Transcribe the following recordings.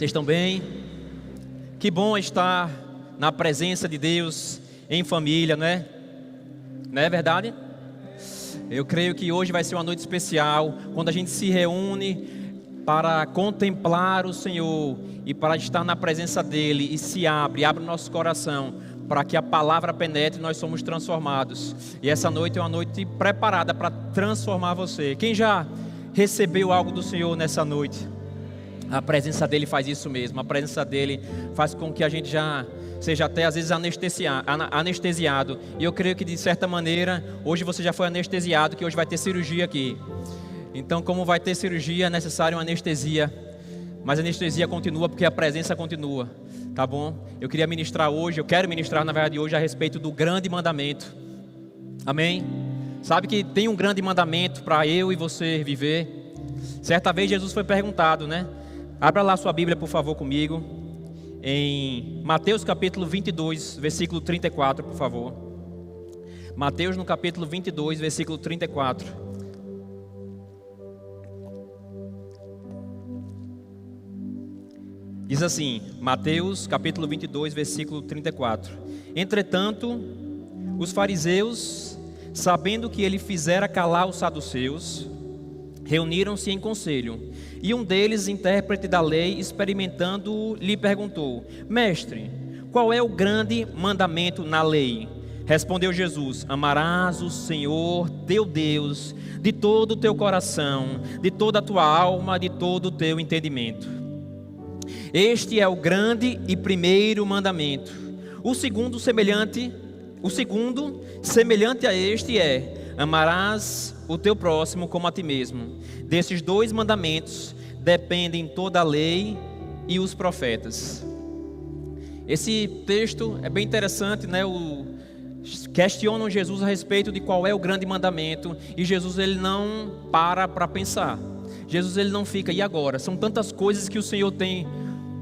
Vocês estão bem? Que bom estar na presença de Deus em família, não é? Não é verdade? Eu creio que hoje vai ser uma noite especial, quando a gente se reúne para contemplar o Senhor e para estar na presença dEle e se abre o nosso coração para que a palavra penetre e nós somos transformados. E essa noite é uma noite preparada para transformar você. Quem já recebeu algo do Senhor nessa noite? A presença dEle faz isso mesmo. A presença dEle faz com que a gente já seja até às vezes anestesiado. E eu creio que de certa maneira, hoje você já foi anestesiado, que hoje vai ter cirurgia aqui. Então, como vai ter cirurgia, é necessário uma anestesia. Mas a anestesia continua porque a presença continua. Tá bom? Eu quero ministrar na verdade hoje a respeito do grande mandamento. Amém? Sabe que tem um grande mandamento para eu e você viver? Certa vez Jesus foi perguntado, né? Abra lá sua Bíblia, por favor, comigo. Em Mateus capítulo 22, versículo 34, por favor. Mateus no capítulo 22, versículo 34. Diz assim, Mateus capítulo 22, versículo 34. Entretanto, os fariseus, sabendo que ele fizera calar os saduceus, reuniram-se em conselho. E um deles, intérprete da lei, experimentando, lhe perguntou: Mestre, qual é o grande mandamento na lei? Respondeu Jesus: Amarás o Senhor teu Deus de todo o teu coração, de toda a tua alma, de todo o teu entendimento. Este é o grande e primeiro mandamento. O segundo semelhante a este é: amarás o teu próximo como a ti mesmo. Desses dois mandamentos dependem toda a lei e os profetas. Esse texto é bem interessante, né? Questionam Jesus a respeito de qual é o grande mandamento, e Jesus ele não para pensar. Jesus ele não fica, e agora? São tantas coisas que o Senhor tem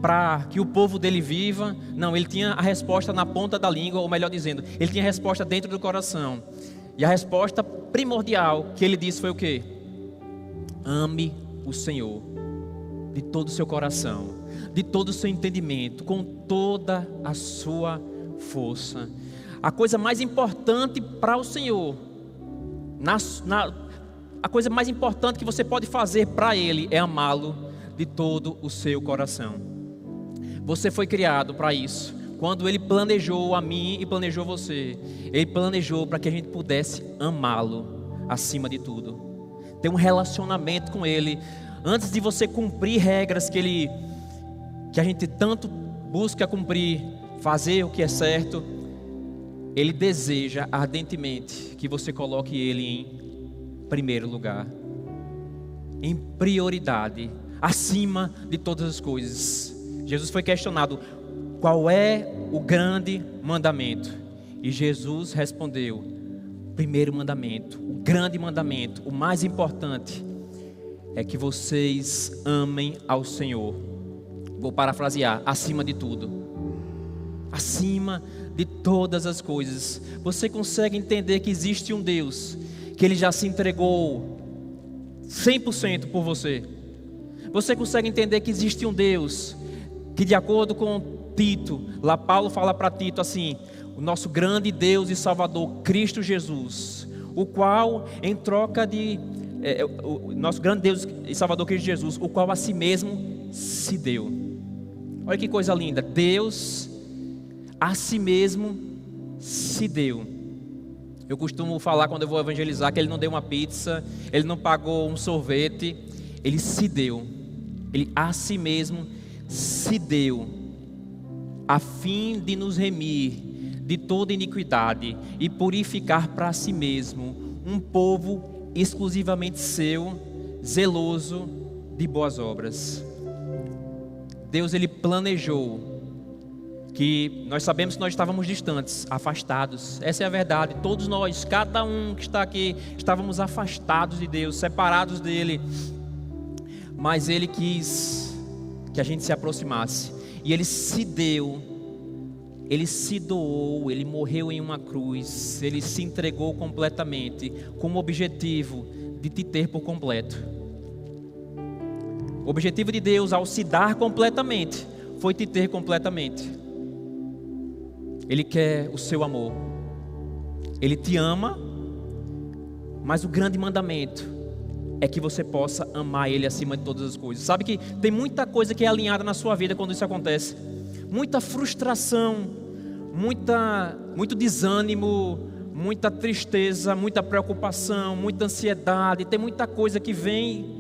para que o povo dele viva. Não, ele tinha a resposta na ponta da língua, ou melhor dizendo, ele tinha a resposta dentro do coração. E a resposta primordial que ele disse foi o quê? Ame o Senhor de todo o seu coração, de todo o seu entendimento, com toda a sua força. A coisa mais importante para o Senhor, a coisa mais importante que você pode fazer para Ele é amá-lo de todo o seu coração. Você foi criado para isso. Quando Ele planejou a mim e planejou você, Ele planejou para que a gente pudesse amá-lo acima de tudo, ter um relacionamento com Ele. Antes de você cumprir regras que a gente tanto busca cumprir, fazer o que é certo, Ele deseja ardentemente que você coloque Ele em primeiro lugar, em prioridade, acima de todas as coisas. Jesus foi questionado: qual é o grande mandamento? E Jesus respondeu: primeiro mandamento, o grande mandamento, o mais importante, é que vocês amem ao Senhor. Vou parafrasear: acima de tudo, acima de todas as coisas. Você consegue entender que existe um Deus, que Ele já se entregou 100% por você? Você consegue entender que existe um Deus que, de acordo com Tito, lá Paulo fala para Tito assim: o nosso grande Deus e Salvador Cristo Jesus, o qual em troca de o nosso grande Deus e Salvador Cristo Jesus, o qual a si mesmo se deu. Olha que coisa linda, Deus a si mesmo se deu. Eu costumo falar quando eu vou evangelizar que Ele não deu uma pizza, Ele não pagou um sorvete, Ele se deu. Ele a si mesmo se deu, a fim de nos remir de toda iniquidade e purificar para si mesmo um povo exclusivamente seu, zeloso de boas obras. Deus ele planejou que nós sabemos que nós estávamos distantes, afastados. Essa é a verdade. Todos nós, cada um que está aqui, estávamos afastados de Deus, separados dele. Mas Ele quis que a gente se aproximasse. E Ele se deu, Ele se doou, Ele morreu em uma cruz, Ele se entregou completamente, com o objetivo de te ter por completo. O objetivo de Deus ao se dar completamente foi te ter completamente. Ele quer o seu amor. Ele te ama, mas o grande mandamento é que você possa amar Ele acima de todas as coisas. Sabe que tem muita coisa que é alinhada na sua vida quando isso acontece. Muita frustração, muito desânimo, muita tristeza, muita preocupação, muita ansiedade. Tem muita coisa que vem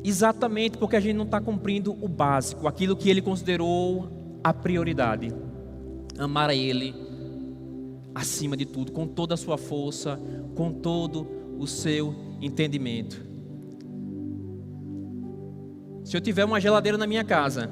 exatamente porque a gente não está cumprindo o básico, aquilo que Ele considerou a prioridade. Amar a Ele acima de tudo, com toda a sua força, com todo o seu entendimento. Se eu tiver uma geladeira na minha casa,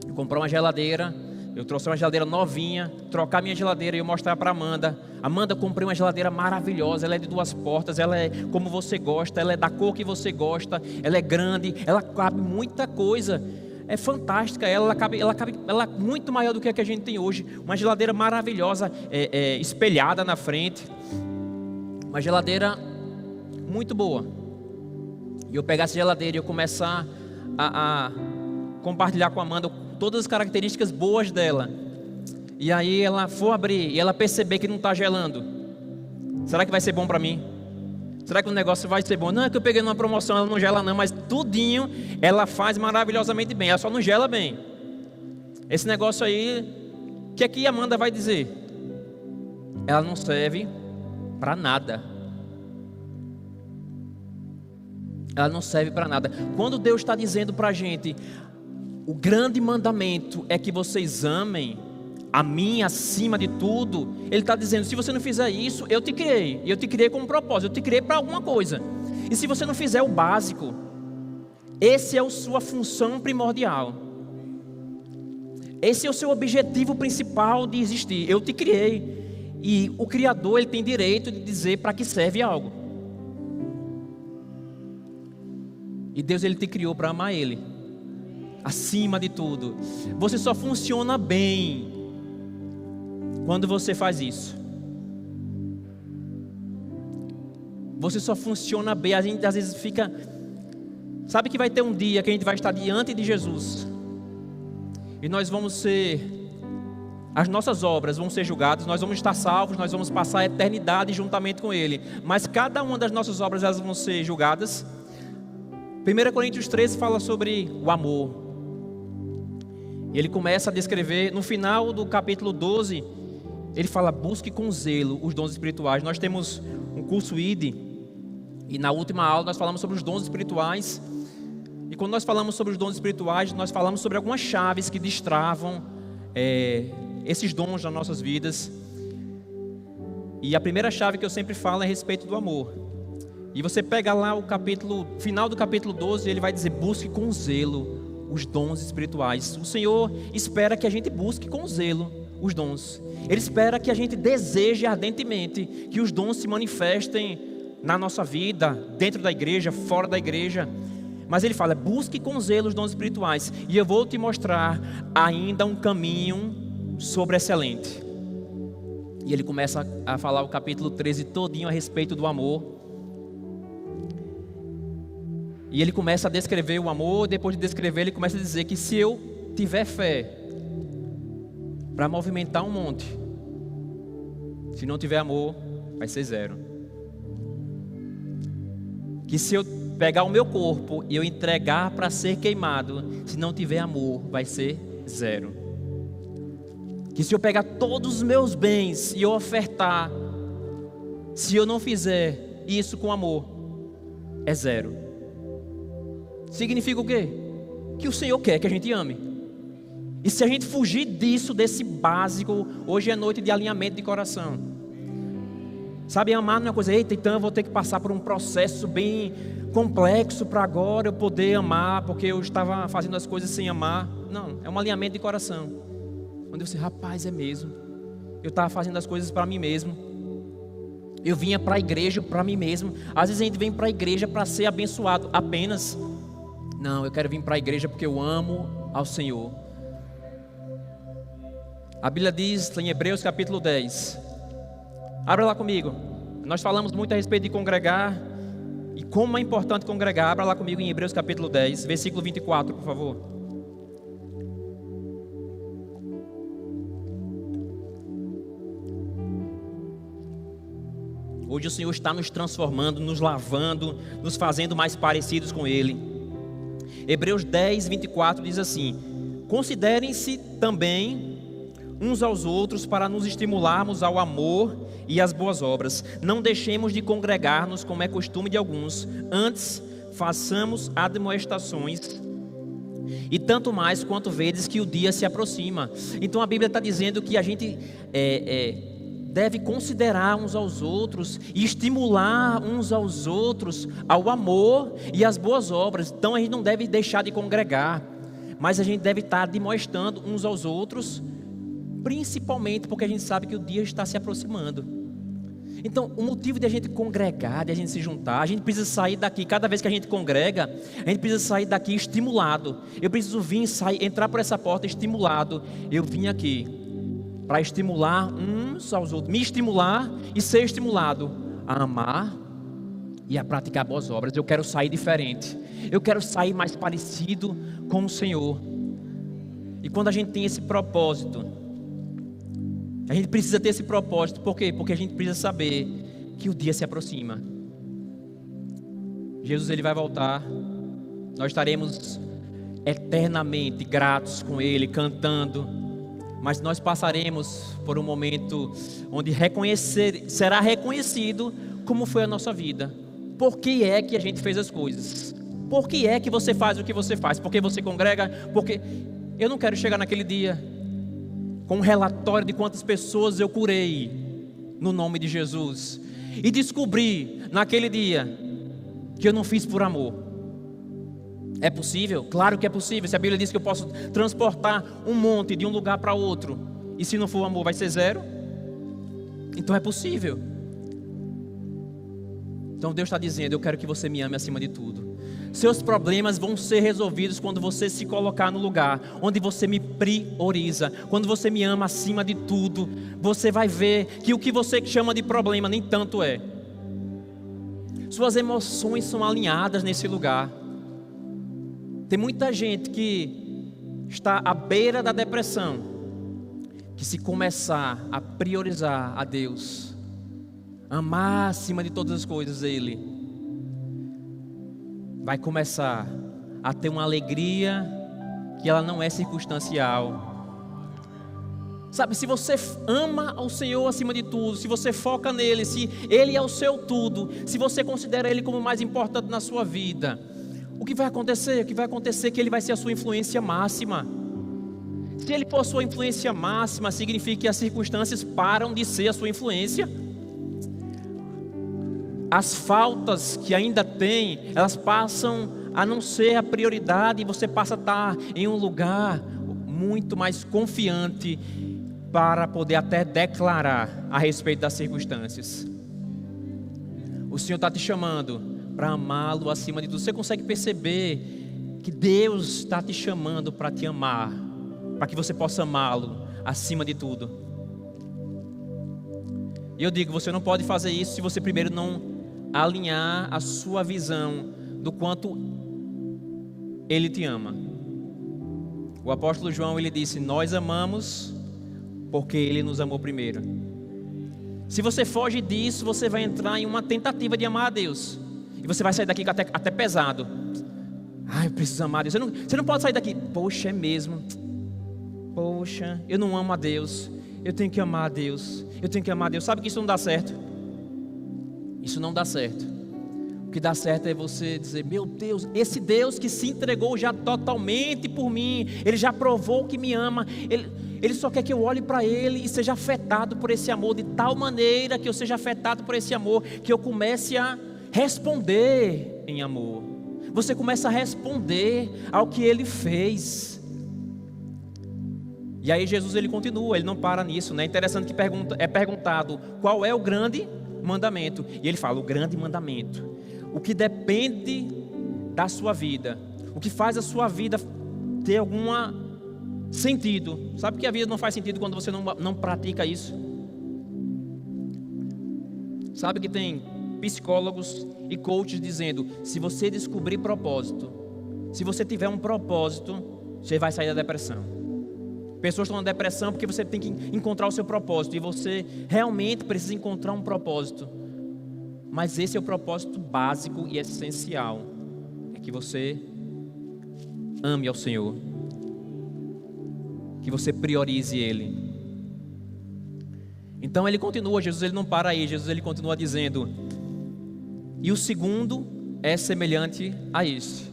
eu comprar uma geladeira, eu trouxe uma geladeira novinha, trocar minha geladeira e eu mostrar para Amanda. Amanda, comprei uma geladeira maravilhosa, ela é de 2 portas, ela é como você gosta, ela é da cor que você gosta, ela é grande, ela cabe muita coisa. É fantástica, ela é muito maior do que a que a gente tem hoje. Uma geladeira maravilhosa, espelhada na frente. Uma geladeira muito boa. E eu pegar essa geladeira e eu começar a compartilhar com a Amanda todas as características boas dela. E aí ela for abrir e ela perceber que não está gelando. Será que vai ser bom para mim? Será que o negócio vai ser bom? Não, é que eu peguei numa promoção, ela não gela não, mas tudinho ela faz maravilhosamente bem. Ela só não gela bem. Esse negócio aí, o que é que a Amanda vai dizer? Ela não serve para nada. Ela não serve para nada. Quando Deus está dizendo para a gente, o grande mandamento é que vocês amem a mim acima de tudo. Ele está dizendo, se você não fizer isso, eu te criei. E eu te criei com um propósito, eu te criei para alguma coisa. E se você não fizer o básico, esse é a sua função primordial. Esse é o seu objetivo principal de existir. Eu te criei. E o Criador, ele tem direito de dizer para que serve algo. E Deus, ele te criou para amar Ele acima de tudo. Você só funciona bem quando você faz isso. Você só funciona bem. A gente às vezes fica... Sabe que vai ter um dia que a gente vai estar diante de Jesus e nós vamos ser... As nossas obras vão ser julgadas, nós vamos estar salvos, nós vamos passar a eternidade juntamente com Ele. Mas cada uma das nossas obras, elas vão ser julgadas. 1 Coríntios 13 fala sobre o amor. E ele começa a descrever, no final do capítulo 12, ele fala, busque com zelo os dons espirituais. Nós temos um curso ID, e na última aula nós falamos sobre os dons espirituais. E quando nós falamos sobre os dons espirituais, nós falamos sobre algumas chaves que destravam esses dons nas nossas vidas. E a primeira chave que eu sempre falo é a respeito do amor. E você pega lá o final do capítulo 12, ele vai dizer, busque com zelo os dons espirituais. O Senhor espera que a gente busque com zelo os dons. Ele espera que a gente deseje ardentemente que os dons se manifestem na nossa vida, dentro da igreja, fora da igreja. Mas ele fala, busque com zelo os dons espirituais, e eu vou te mostrar ainda um caminho sobreexcelente. E ele começa a falar o capítulo 13 todinho a respeito do amor. E ele começa a descrever o amor. Depois de descrever, ele começa a dizer que se eu tiver fé para movimentar um monte, se não tiver amor, vai ser zero. Que se eu pegar o meu corpo e eu entregar para ser queimado, se não tiver amor, vai ser zero. Que se eu pegar todos os meus bens e eu ofertar, se eu não fizer isso com amor, é zero. Significa o quê? Que o Senhor quer que a gente ame. E se a gente fugir disso, desse básico, hoje é noite de alinhamento de coração. Sabe, amar não é uma coisa, eita, então eu vou ter que passar por um processo bem complexo para agora eu poder amar, porque eu estava fazendo as coisas sem amar. Não, é um alinhamento de coração. Onde você, rapaz, é mesmo. Eu estava fazendo as coisas para mim mesmo. Eu vinha para a igreja para mim mesmo. Às vezes a gente vem para a igreja para ser abençoado apenas. Não, eu quero vir para a igreja porque eu amo ao Senhor. A Bíblia diz em Hebreus capítulo 10. Abra lá comigo. Nós falamos muito a respeito de congregar. E como é importante congregar. Abra lá comigo em Hebreus capítulo 10, versículo 24, por favor. Hoje o Senhor está nos transformando, nos lavando, nos fazendo mais parecidos com Ele. Hebreus 10, 24 diz assim: considerem-se também uns aos outros para nos estimularmos ao amor e às boas obras. Não deixemos de congregar-nos como é costume de alguns, antes façamos admoestações, e tanto mais quanto vedes que o dia se aproxima. Então a Bíblia está dizendo que a gente deve considerar uns aos outros e estimular uns aos outros ao amor e às boas obras. Então a gente não deve deixar de congregar, mas a gente deve estar admoestando uns aos outros, principalmente porque a gente sabe que o dia está se aproximando. Então o motivo de a gente congregar, de a gente se juntar, a gente precisa sair daqui. Cada vez que a gente congrega, a gente precisa sair daqui estimulado. Eu preciso entrar por essa porta estimulado. Eu vim aqui para estimular uns aos outros, me estimular e ser estimulado a amar e a praticar boas obras. Eu quero sair diferente, eu quero sair mais parecido com o Senhor. E quando a gente tem esse propósito, a gente precisa ter esse propósito. Por quê? Porque a gente precisa saber que o dia se aproxima. Jesus, ele vai voltar. Nós estaremos eternamente gratos com Ele, cantando. Mas nós passaremos por um momento onde será reconhecido como foi a nossa vida. Por que é que a gente fez as coisas? Por que é que você faz o que você faz? Porque você congrega? Porque eu não quero chegar naquele dia com um relatório de quantas pessoas eu curei no nome de Jesus e descobrir naquele dia que eu não fiz por amor. É possível? Claro que é possível. Se a Bíblia diz que eu posso transportar um monte de um lugar para outro, e se não for amor vai ser zero, então é possível. Então Deus está dizendo: eu quero que você me ame acima de tudo. Seus problemas vão ser resolvidos quando você se colocar no lugar onde você me prioriza. Quando você me ama acima de tudo, você vai ver que o que você chama de problema nem tanto é. Suas emoções são alinhadas nesse lugar. Tem muita gente que está à beira da depressão, que se começar a priorizar a Deus, amar acima de todas as coisas Ele, vai começar a ter uma alegria que ela não é circunstancial. Sabe, se você ama ao Senhor acima de tudo, se você foca nele, se Ele é o seu tudo, se você considera Ele como o mais importante na sua vida, o que vai acontecer? O que vai acontecer é que Ele vai ser a sua influência máxima. Se Ele for a sua influência máxima, significa que as circunstâncias param de ser a sua influência. As faltas que ainda tem, elas passam a não ser a prioridade, e você passa a estar em um lugar muito mais confiante para poder até declarar a respeito das circunstâncias. O Senhor está te chamando para amá-lo acima de tudo. Você consegue perceber que Deus está te chamando para te amar, para que você possa amá-lo acima de tudo? E eu digo, você não pode fazer isso se você primeiro não alinhar a sua visão do quanto Ele te ama. O apóstolo João, ele disse: nós amamos porque Ele nos amou primeiro. Se você foge disso, você vai entrar em uma tentativa de amar a Deus, e você vai sair daqui até pesado. Eu preciso amar a Deus. Você não pode sair daqui: poxa, é mesmo, poxa, eu não amo a Deus, eu tenho que amar a Deus, eu tenho que amar a Deus. Sabe que isso não dá certo? Isso não dá certo. O que dá certo é você dizer: meu Deus, esse Deus que se entregou já totalmente por mim, Ele já provou que me ama, Ele só quer que eu olhe para Ele e seja afetado por esse amor, de tal maneira que eu seja afetado por esse amor, que eu comece a responder em amor. Você começa a responder ao que Ele fez. E aí Jesus, ele continua, ele não para nisso, né? Interessante que é perguntado qual é o grande mandamento, e ele fala: o grande mandamento, o que depende da sua vida, o que faz a sua vida ter algum sentido. Sabe que a vida não faz sentido quando você não pratica isso? Sabe que tem psicólogos e coaches dizendo: se você descobrir propósito, se você tiver um propósito, você vai sair da depressão. Pessoas estão na depressão porque você tem que encontrar o seu propósito, e você realmente precisa encontrar um propósito. Mas esse é o propósito básico e essencial, é que você ame ao Senhor, que você priorize Ele. Então ele continua, Jesus ele não para aí, Jesus ele continua dizendo: e o segundo é semelhante a este.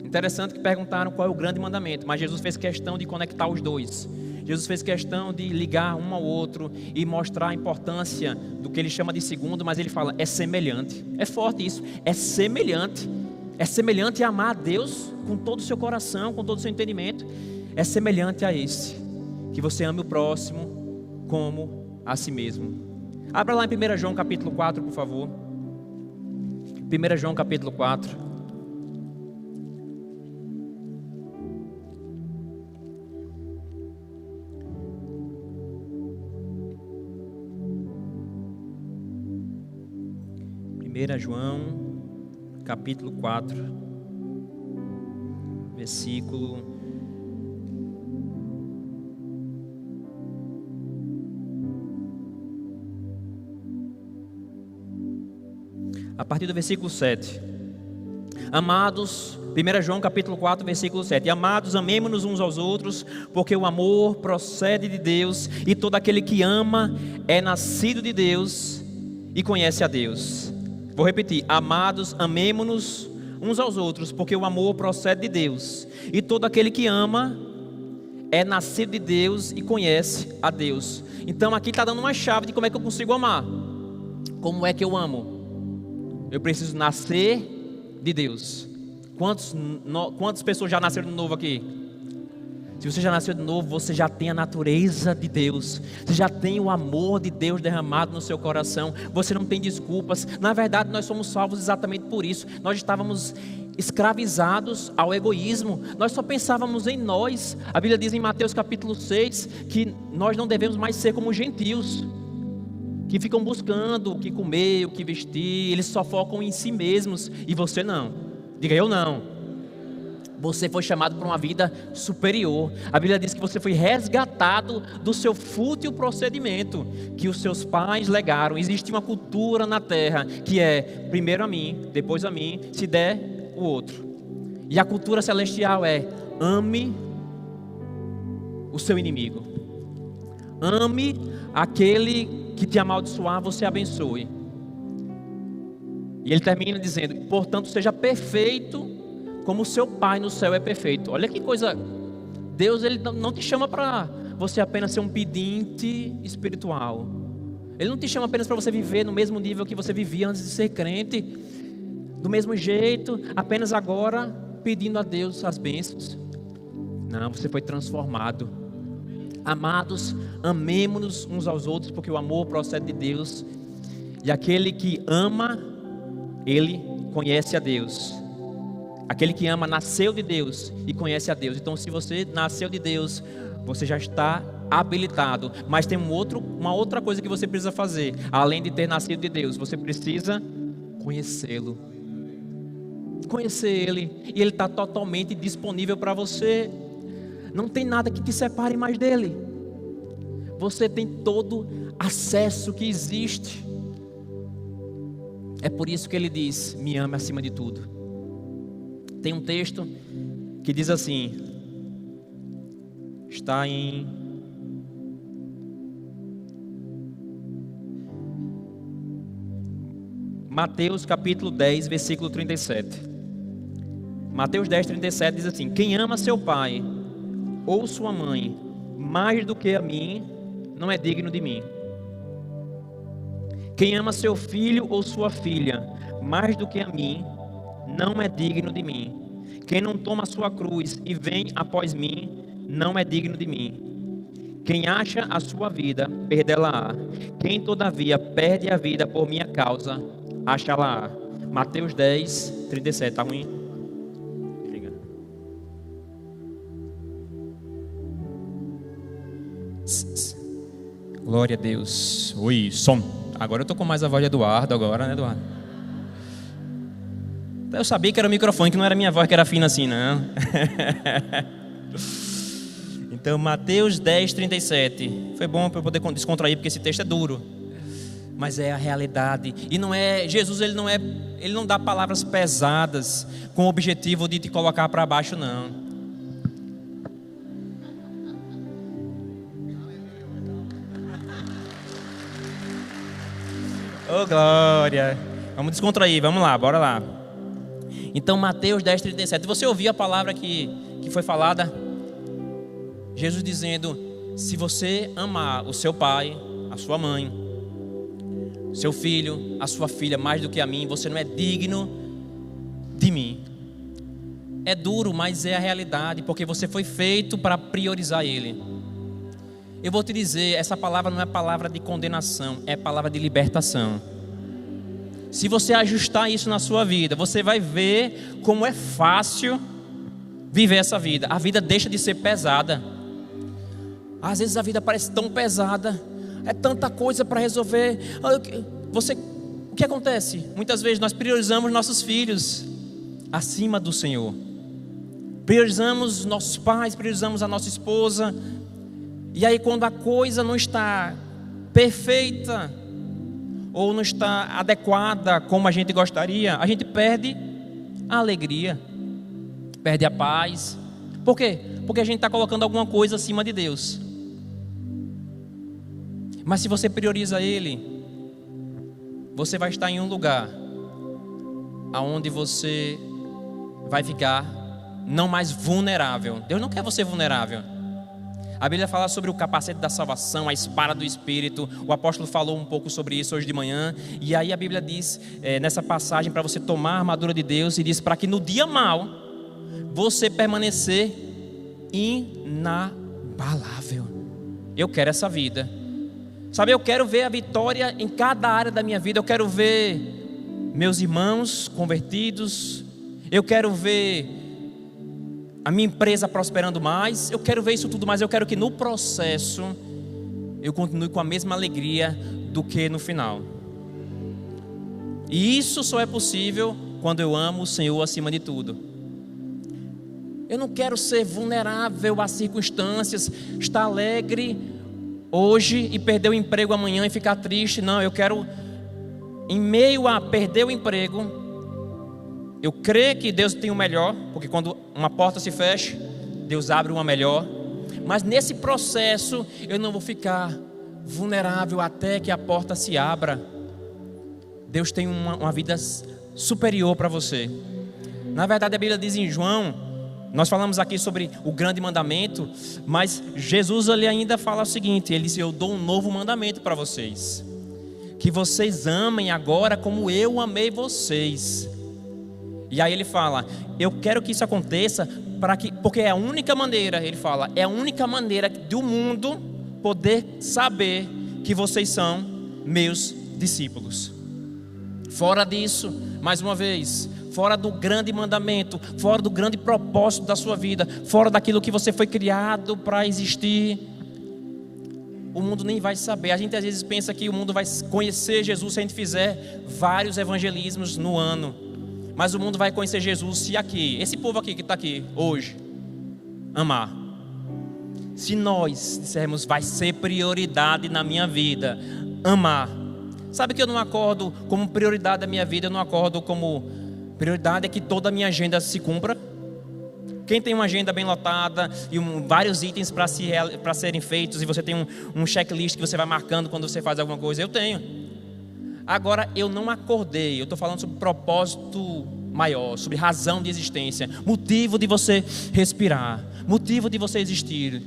Interessante que perguntaram qual é o grande mandamento, mas Jesus fez questão de conectar os dois. Jesus fez questão de ligar um ao outro e mostrar a importância do que ele chama de segundo, mas ele fala: é semelhante. É forte isso, é semelhante. É semelhante a amar a Deus com todo o seu coração, com todo o seu entendimento. É semelhante a esse, que você ame o próximo como a si mesmo. Abra lá em 1 João capítulo 4, por favor. 1 João capítulo 4. João, capítulo 4, versículo a partir do versículo 7. Amados, 1 João capítulo 4, versículo 7. Amados, amemo-nos uns aos outros, porque o amor procede de Deus, e todo aquele que ama é nascido de Deus e conhece a Deus. Vou repetir: amados, amemo-nos uns aos outros, porque o amor procede de Deus, e todo aquele que ama é nascido de Deus e conhece a Deus. Então aqui está dando uma chave de como é que eu consigo amar. Como é que eu amo? Eu preciso nascer de Deus. Quantas pessoas já nasceram de novo aqui? Se você já nasceu de novo, você já tem a natureza de Deus. Você já tem o amor de Deus derramado no seu coração. Você não tem desculpas. Na verdade, nós somos salvos exatamente por isso. Nós estávamos escravizados ao egoísmo. Nós só pensávamos em nós. A Bíblia diz em Mateus capítulo 6 que nós não devemos mais ser como gentios, que ficam buscando o que comer, o que vestir. Eles só focam em si mesmos. E você não. Diga: eu não. Você foi chamado para uma vida superior. A Bíblia diz que você foi resgatado do seu fútil procedimento que os seus pais legaram. Existe uma cultura na terra que é primeiro a mim, depois a mim, se der o outro. E a cultura celestial é: ame o seu inimigo. Ame aquele que te amaldiçoar, você abençoe. E ele termina dizendo: portanto, seja perfeito como o seu Pai no céu é perfeito. Olha que coisa. Deus ele não te chama para você apenas ser um pedinte espiritual. Ele não te chama apenas para você viver no mesmo nível que você vivia antes de ser crente, do mesmo jeito, apenas agora pedindo a Deus as bênçãos. Não, você foi transformado. Amados, amemo-nos uns aos outros, porque o amor procede de Deus. E aquele que ama, ele conhece a Deus. Aquele que ama nasceu de Deus e conhece a Deus. Então, se você nasceu de Deus, você já está habilitado. Mas tem uma outra coisa que você precisa fazer. Além de ter nascido de Deus, você precisa conhecê-lo. Conhecer Ele. E Ele está totalmente disponível para você. Não tem nada que te separe mais dEle. Você tem todo acesso que existe. É por isso que Ele diz: me ame acima de tudo. Tem um texto que diz assim, está em Mateus capítulo 10, versículo 37. Mateus 10, 37 diz assim: quem ama seu pai ou sua mãe mais do que a mim, não é digno de mim. Quem ama seu filho ou sua filha mais do que a mim, não é digno de mim. Quem não toma a sua cruz e vem após mim, não é digno de mim. Quem acha a sua vida, perdê-la-á. Quem todavia perde a vida por minha causa, acha-la-á. Mateus 10, 37, tá ruim? Liga. Glória a Deus. Oi, som. Tá. Agora eu tô com mais a voz de Eduardo agora, né, Eduardo? Eu sabia que era o microfone, que não era a minha voz que era fina assim, não. Então, Mateus 10, 37. Foi bom para eu poder descontrair, porque esse texto é duro. Mas é a realidade. E não é, Jesus, ele não dá palavras pesadas com o objetivo de te colocar para baixo, não. Oh, glória. Vamos descontrair, vamos lá, bora lá. Então, Mateus 10, 37. Você ouviu a palavra que foi falada? Jesus dizendo: se você amar o seu pai, a sua mãe, seu filho, a sua filha mais do que a mim, você não é digno de mim. É duro, mas é a realidade, porque você foi feito para priorizar Ele. Eu vou te dizer, essa palavra não é palavra de condenação, é palavra de libertação. Se você ajustar isso na sua vida, você vai ver como é fácil viver essa vida. A vida deixa de ser pesada. Às vezes a vida parece tão pesada, é tanta coisa para resolver. O que acontece? Muitas vezes nós priorizamos nossos filhos acima do Senhor. Priorizamos nossos pais, priorizamos a nossa esposa. E aí quando a coisa não está perfeita, ou não está adequada como a gente gostaria, a gente perde a alegria, perde a paz. Por quê? Porque a gente está colocando alguma coisa acima de Deus. Mas se você prioriza Ele, você vai estar em um lugar aonde você vai ficar não mais vulnerável. Deus não quer você vulnerável. A Bíblia fala sobre o capacete da salvação, a espada do Espírito. O apóstolo falou um pouco sobre isso hoje de manhã. E aí a Bíblia diz, nessa passagem, para você tomar a armadura de Deus, e diz para que no dia mau, você permanecer inabalável. Eu quero essa vida. Sabe, eu quero ver a vitória em cada área da minha vida. Eu quero ver meus irmãos convertidos. Eu quero ver a minha empresa prosperando mais. Eu quero ver isso tudo, mas eu quero que no processo eu continue com a mesma alegria do que no final. E isso só é possível quando eu amo o Senhor acima de tudo. Eu não quero ser vulnerável às circunstâncias, estar alegre hoje e perder o emprego amanhã e ficar triste. Não, eu quero, em meio a perder o emprego, eu creio que Deus tem o melhor, porque quando uma porta se fecha, Deus abre uma melhor. Mas nesse processo, eu não vou ficar vulnerável até que a porta se abra. Deus tem uma vida superior para você. Na verdade, a Bíblia diz em João, nós falamos aqui sobre o grande mandamento, mas Jesus ele ainda fala o seguinte, ele diz: eu dou um novo mandamento para vocês, que vocês amem agora como eu amei vocês. E aí ele fala: eu quero que isso aconteça porque é a única maneira, ele fala, é a única maneira do mundo poder saber que vocês são meus discípulos. Fora disso, mais uma vez, fora do grande mandamento, fora do grande propósito da sua vida, fora daquilo que você foi criado para existir, o mundo nem vai saber. A gente às vezes pensa que o mundo vai conhecer Jesus se a gente fizer vários evangelismos no ano. Mas o mundo vai conhecer Jesus se aqui, esse povo aqui que está aqui hoje, amar. Se nós dissermos, vai ser prioridade na minha vida, amar. Sabe que eu não acordo como prioridade da minha vida, eu não acordo como prioridade é que toda a minha agenda se cumpra. Quem tem uma agenda bem lotada e vários itens para serem feitos, e você tem um checklist que você vai marcando quando você faz alguma coisa, eu tenho. Agora, eu não acordei, eu estou falando sobre propósito maior, sobre razão de existência, motivo de você respirar, motivo de você existir.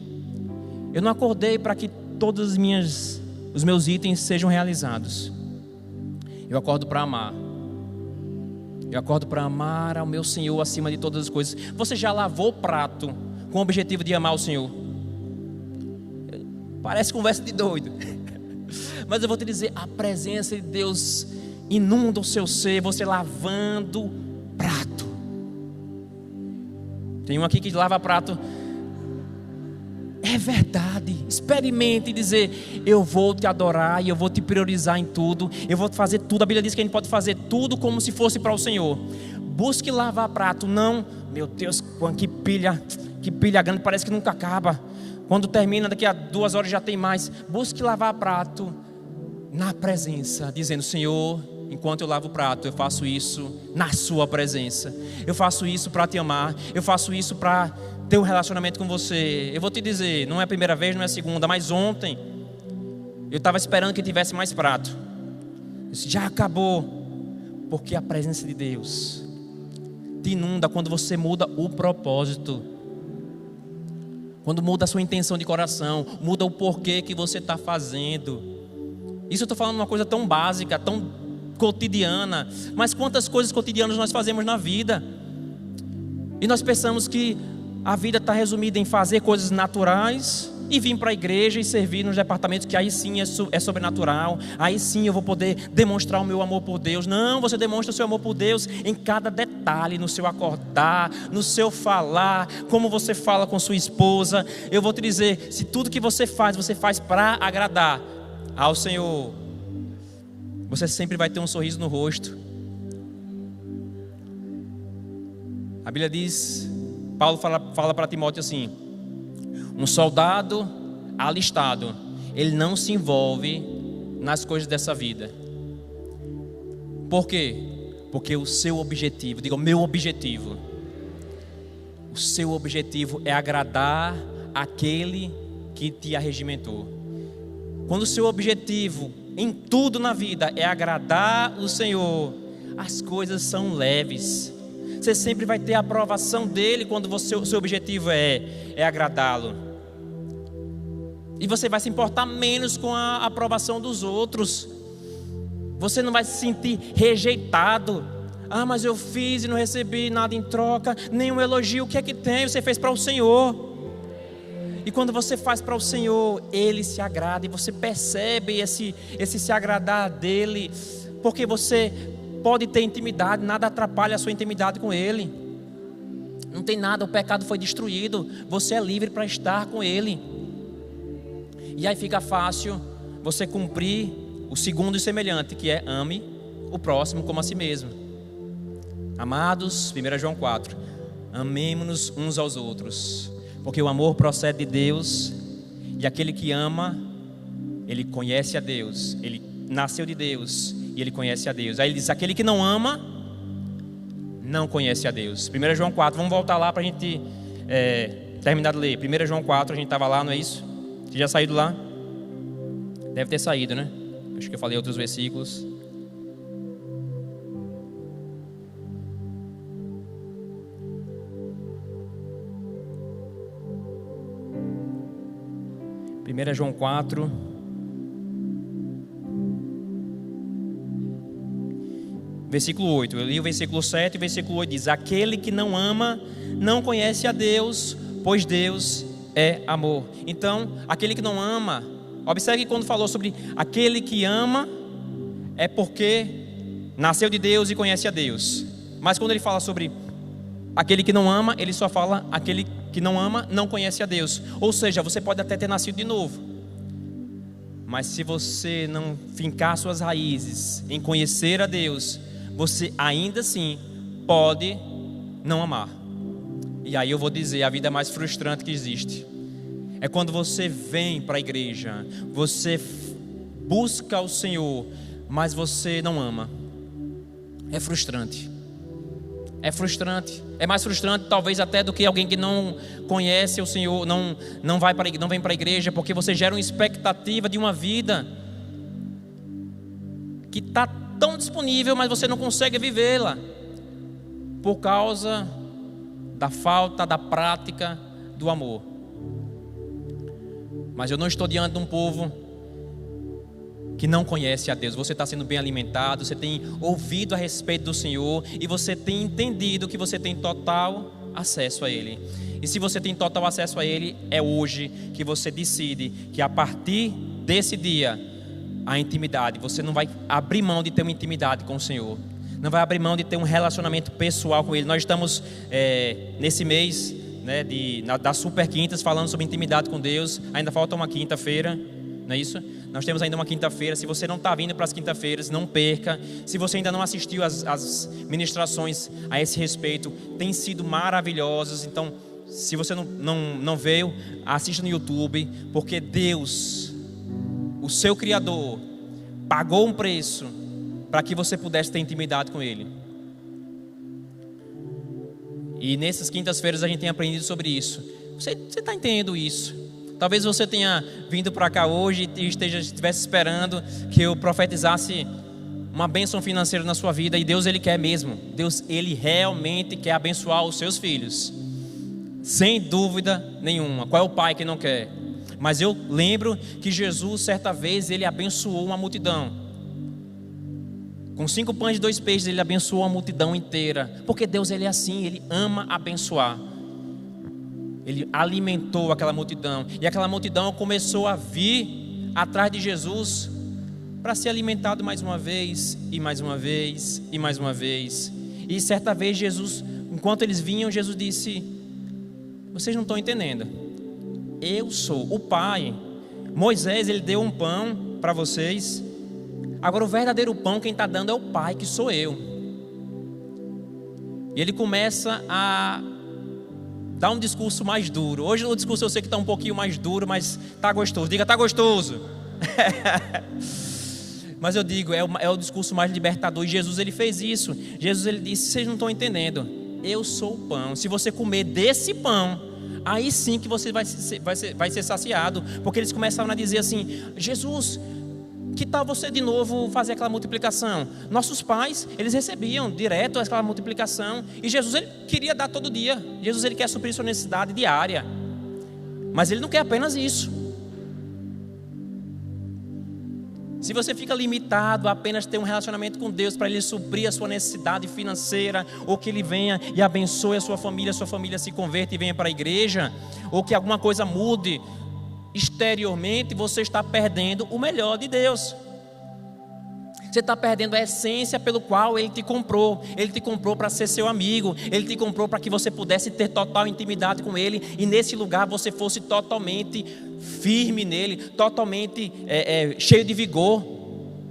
Eu não acordei para que todos os meus itens sejam realizados. Eu acordo para amar. Eu acordo para amar ao meu Senhor acima de todas as coisas. Você já lavou o prato com o objetivo de amar o Senhor? Parece conversa de doido. Mas eu vou te dizer, a presença de Deus inunda o seu ser, você lavando prato. Tem um aqui que lava prato. É é verdade. Experimente dizer: eu vou te adorar e eu vou te priorizar em tudo. Eu vou fazer tudo. A Bíblia diz que a gente pode fazer tudo como se fosse para o Senhor. Busque lavar prato, não, meu Deus, que pilha grande, parece que nunca acaba. Quando termina, daqui a 2 horas já tem mais. Busque lavar prato na presença, dizendo: Senhor, enquanto eu lavo o prato, eu faço isso na sua presença. Eu faço isso para te amar. Eu faço isso para ter um relacionamento com você. Eu vou te dizer, não é a primeira vez, não é a segunda, mas ontem eu estava esperando que tivesse mais prato. Isso já acabou, porque a presença de Deus te inunda quando você muda o propósito, quando muda a sua intenção de coração, muda o porquê que você está fazendo. Isso eu estou falando uma coisa tão básica, tão cotidiana, mas quantas coisas cotidianas nós fazemos na vida, e nós pensamos que a vida está resumida em fazer coisas naturais e vir para a igreja e servir nos departamentos, que aí sim é sobrenatural, aí sim eu vou poder demonstrar o meu amor por Deus. Não, você demonstra o seu amor por Deus em cada detalhe, no seu acordar, no seu falar, como você fala com sua esposa. Eu vou te dizer, se tudo que você faz para agradar ao Senhor, você sempre vai ter um sorriso no rosto. A Bíblia diz, Paulo fala para Timóteo assim: um soldado alistado, ele não se envolve nas coisas dessa vida. Por quê? Porque o seu objetivo, diga o meu objetivo, o seu objetivo é agradar aquele que te arregimentou. Quando o seu objetivo em tudo na vida é agradar o Senhor, as coisas são leves. Você sempre vai ter a aprovação dele quando o seu objetivo é agradá-lo. E você vai se importar menos com a aprovação dos outros. Você não vai se sentir rejeitado. Ah, mas eu fiz e não recebi nada em troca, nenhum elogio. O que é que tem? Você fez para o Senhor. E quando você faz para o Senhor, Ele se agrada. E você percebe esse se agradar dEle, porque você pode ter intimidade, nada atrapalha a sua intimidade com Ele. Não tem nada, o pecado foi destruído, você é livre para estar com Ele. E aí fica fácil você cumprir o segundo semelhante, que é: ame o próximo como a si mesmo. Amados, 1 João 4, amemo-nos uns aos outros, porque o amor procede de Deus, e aquele que ama, ele conhece a Deus, ele nasceu de Deus e ele conhece a Deus. Aí ele diz: aquele que não ama, não conhece a Deus. 1 João 4, vamos voltar lá para a gente terminar de ler. 1 João 4, a gente estava lá, não é isso? Você já saiu lá? Deve ter saído, né? Acho que eu falei outros versículos. Primeira João 4, versículo 8. Eu li o versículo 7 e o versículo 8 diz: aquele que não ama não conhece a Deus, pois Deus é amor. Então, aquele que não ama, observe que quando falou sobre aquele que ama, é porque nasceu de Deus e conhece a Deus. Mas quando ele fala sobre aquele que não ama, ele só fala aquele que não ama não conhece a Deus. Ou seja, você pode até ter nascido de novo, mas se você não fincar suas raízes em conhecer a Deus, você ainda assim pode não amar. E aí eu vou dizer, a vida mais frustrante que existe é quando você vem para a igreja, você busca o Senhor, mas você não ama. É frustrante. É frustrante. É mais frustrante talvez até do que alguém que não conhece o Senhor, não vem para a igreja, porque você gera uma expectativa de uma vida que está tão disponível, mas você não consegue vivê-la por causa da falta da prática do amor. Mas eu não estou diante de um povo que não conhece a Deus. Você está sendo bem alimentado, você tem ouvido a respeito do Senhor e você tem entendido que você tem total acesso a Ele. E se você tem total acesso a Ele, é hoje que você decide que a partir desse dia, a intimidade, você não vai abrir mão de ter uma intimidade com o Senhor, não vai abrir mão de ter um relacionamento pessoal com Ele. Nós estamos nesse mês né, das super quintas, falando sobre intimidade com Deus. Ainda falta uma quinta-feira, não é isso? Nós temos ainda uma quinta-feira. Se você não está vindo para as quinta-feiras, não perca. Se você ainda não assistiu as ministrações a esse respeito, tem sido maravilhosas. Então, se você não veio, assista no YouTube, porque Deus, o seu Criador, pagou um preço para que você pudesse ter intimidade com Ele. E nessas quintas-feiras a gente tem aprendido sobre isso. Você está entendendo isso? Talvez você tenha vindo para cá hoje e estivesse esperando que eu profetizasse uma bênção financeira na sua vida. E Deus, Ele quer mesmo. Deus, Ele realmente quer abençoar os seus filhos. Sem dúvida nenhuma. Qual é o pai que não quer? Mas eu lembro que Jesus, certa vez, Ele abençoou uma multidão. Com 5 pães e 2 peixes, Ele abençoou a multidão inteira. Porque Deus, Ele é assim, Ele ama abençoar. Ele alimentou aquela multidão. E aquela multidão começou a vir atrás de Jesus para ser alimentado mais uma vez, e mais uma vez, e mais uma vez. E certa vez Jesus, enquanto eles vinham, Jesus disse: vocês não estão entendendo. Eu sou o Pai. Moisés, ele deu um pão para vocês. Agora o verdadeiro pão quem está dando é o Pai, que sou eu. E ele começa a dar um discurso mais duro. Hoje o discurso eu sei que está um pouquinho mais duro, mas está gostoso. Diga, está gostoso. Mas eu digo, é o discurso mais libertador. E Jesus, ele fez isso. Jesus, ele disse: vocês não estão entendendo. Eu sou o pão. Se você comer desse pão, aí sim que você vai ser saciado. Porque eles começavam a dizer assim: Jesus, que tal você de novo fazer aquela multiplicação? Nossos pais, eles recebiam direto aquela multiplicação. E Jesus, ele queria dar todo dia. Jesus, ele quer suprir sua necessidade diária. Mas ele não quer apenas isso. Se você fica limitado a apenas ter um relacionamento com Deus para Ele suprir a sua necessidade financeira, ou que Ele venha e abençoe a sua família se converta e venha para a igreja, ou que alguma coisa mude exteriormente, você está perdendo o melhor de Deus. Você está perdendo a essência pelo qual Ele te comprou. Ele te comprou para ser seu amigo. Ele te comprou para que você pudesse ter total intimidade com Ele. E nesse lugar você fosse totalmente firme nele, totalmente cheio de vigor.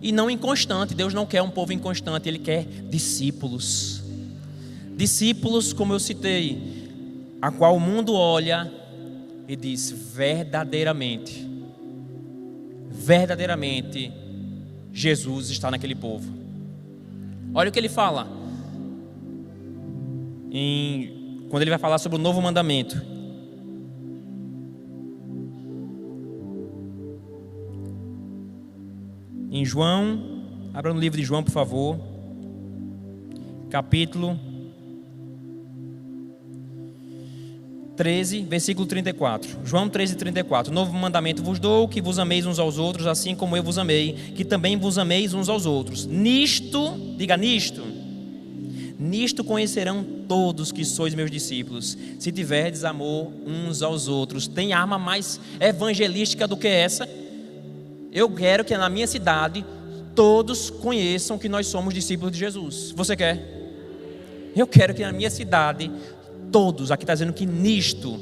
E não inconstante. Deus não quer um povo inconstante. Ele quer discípulos. Discípulos, como eu citei, a qual o mundo olha e diz: verdadeiramente, Jesus está naquele povo. Olha o que ele fala quando ele vai falar sobre o novo mandamento. Em João, abra no livro de João, por favor, capítulo 13, versículo 34. João 13, 34. Novo mandamento vos dou, que vos ameis uns aos outros, assim como eu vos amei, que também vos ameis uns aos outros. Nisto, diga nisto conhecerão todos que sois meus discípulos, se tiverdes amor uns aos outros. Tem arma mais evangelística do que essa? Eu quero que na minha cidade todos conheçam que nós somos discípulos de Jesus. Você quer? Eu quero que na minha cidade todos, aqui está dizendo que nisto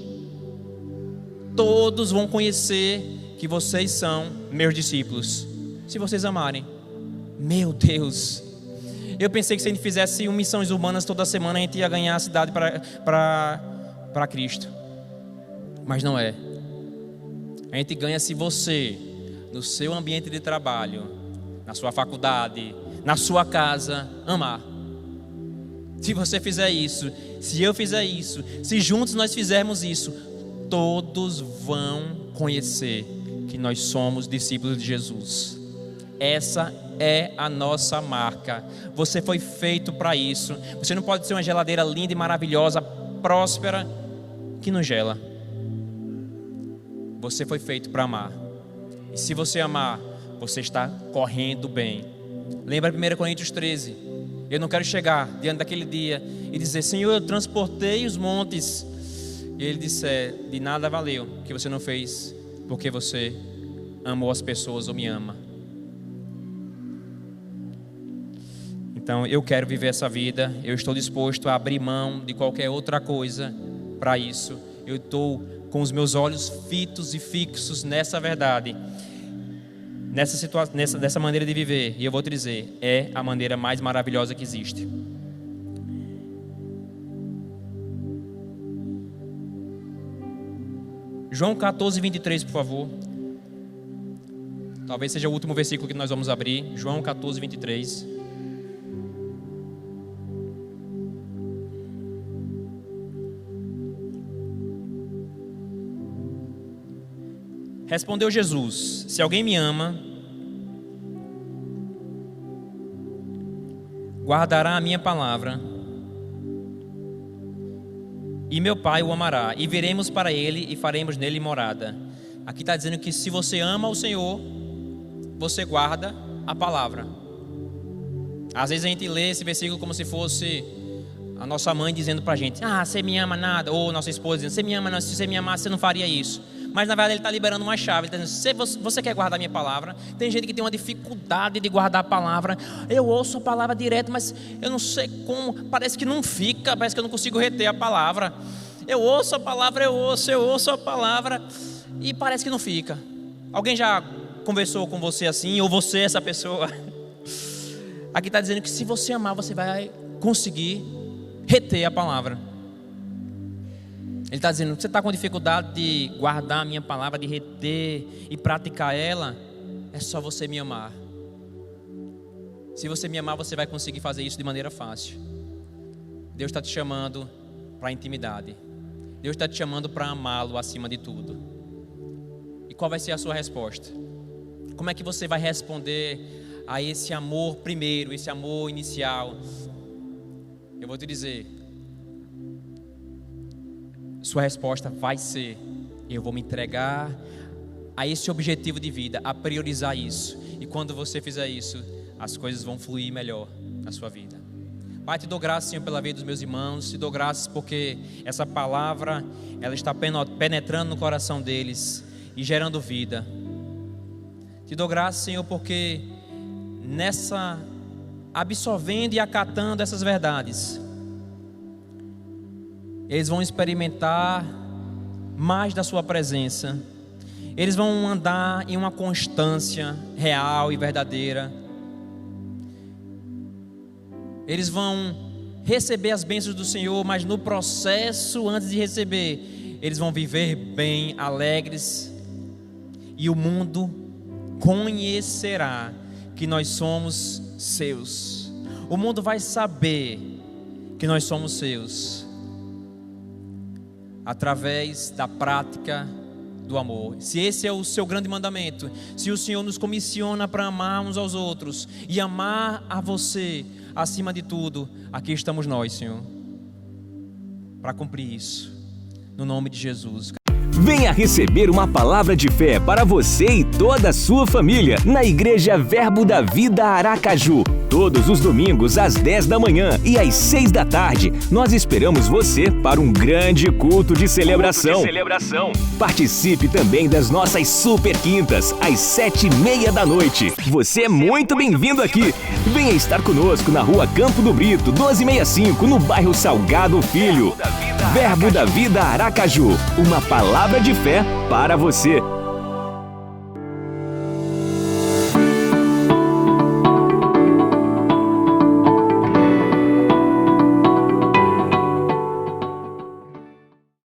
todos vão conhecer que vocês são meus discípulos, se vocês amarem. Meu Deus, eu pensei que se a gente fizesse missões urbanas toda semana, a gente ia ganhar a cidade para Cristo. Mas não é. A gente ganha se você, no seu ambiente de trabalho, na sua faculdade, na sua casa, amar. Se você fizer isso, se eu fizer isso, se juntos nós fizermos isso, todos vão conhecer que nós somos discípulos de Jesus. Essa é a nossa marca. Você foi feito para isso. Você não pode ser uma geladeira linda e maravilhosa, próspera, que não gela. Você foi feito para amar. E se você amar, você está correndo bem. Lembra 1 Coríntios 13. Eu não quero chegar diante daquele dia e dizer: Senhor, eu transportei os montes. E Ele disser: de nada valeu o que você não fez, porque você amou as pessoas ou me ama. Então eu quero viver essa vida. Eu estou disposto a abrir mão de qualquer outra coisa para isso. Eu estou com os meus olhos fitos e fixos nessa verdade, nessa maneira de viver. E eu vou te dizer, é a maneira mais maravilhosa que existe. João 14, 23, por favor. Talvez seja o último versículo que nós vamos abrir. João 14, 23. Respondeu Jesus: se alguém me ama, guardará a minha palavra, e meu Pai o amará, e viremos para ele e faremos nele morada. Aqui está dizendo que se você ama o Senhor, você guarda a palavra. Às vezes a gente lê esse versículo como se fosse a nossa mãe dizendo para a gente: você me ama nada. Ou nossa esposa dizendo: você me ama, não. Se você me amasse, você não faria isso. Mas na verdade ele está liberando uma chave. Ele está dizendo: se você quer guardar a minha palavra. Tem gente que tem uma dificuldade de guardar a palavra. Eu ouço a palavra direto, mas eu não sei como. Parece que não fica, parece que eu não consigo reter a palavra. Eu ouço a palavra, eu ouço a palavra, e parece que não fica. Alguém já conversou com você assim? Ou você é essa pessoa? Aqui está dizendo que se você amar, você vai conseguir reter a palavra. Ele está dizendo: você está com dificuldade de guardar a minha palavra, de reter e praticar ela? É só você me amar. Se você me amar, você vai conseguir fazer isso de maneira fácil. Deus está te chamando para a intimidade. Deus está te chamando para amá-lo acima de tudo. E qual vai ser a sua resposta? Como é que você vai responder a esse amor primeiro, esse amor inicial? Eu vou te dizer, sua resposta vai ser: eu vou me entregar a esse objetivo de vida, a priorizar isso. E quando você fizer isso, as coisas vão fluir melhor na sua vida. Pai, te dou graças, Senhor, pela vida dos meus irmãos. Te dou graças porque essa palavra, ela está penetrando no coração deles e gerando vida. Te dou graças, Senhor, porque absorvendo e acatando essas verdades, eles vão experimentar mais da sua presença. Eles vão andar em uma constância real e verdadeira. Eles vão receber as bênçãos do Senhor, mas no processo, antes de receber, eles vão viver bem, alegres. E o mundo conhecerá que nós somos seus. O mundo vai saber que nós somos seus através da prática do amor. Se esse é o seu grande mandamento, se o Senhor nos comissiona para amar uns aos outros e amar a você acima de tudo, aqui estamos nós, Senhor, para cumprir isso, no nome de Jesus. Venha receber uma palavra de fé para você e toda a sua família na Igreja Verbo da Vida Aracaju. Todos os domingos às 10 da manhã e às 6 da tarde, nós esperamos você para um grande culto de celebração. Participe também das nossas super quintas, às 7h30 da noite. Você é muito bem-vindo aqui. Venha estar conosco na Rua Campo do Brito, 1265, no bairro Salgado Filho. Verbo da Vida Aracaju, uma palavra de fé para você.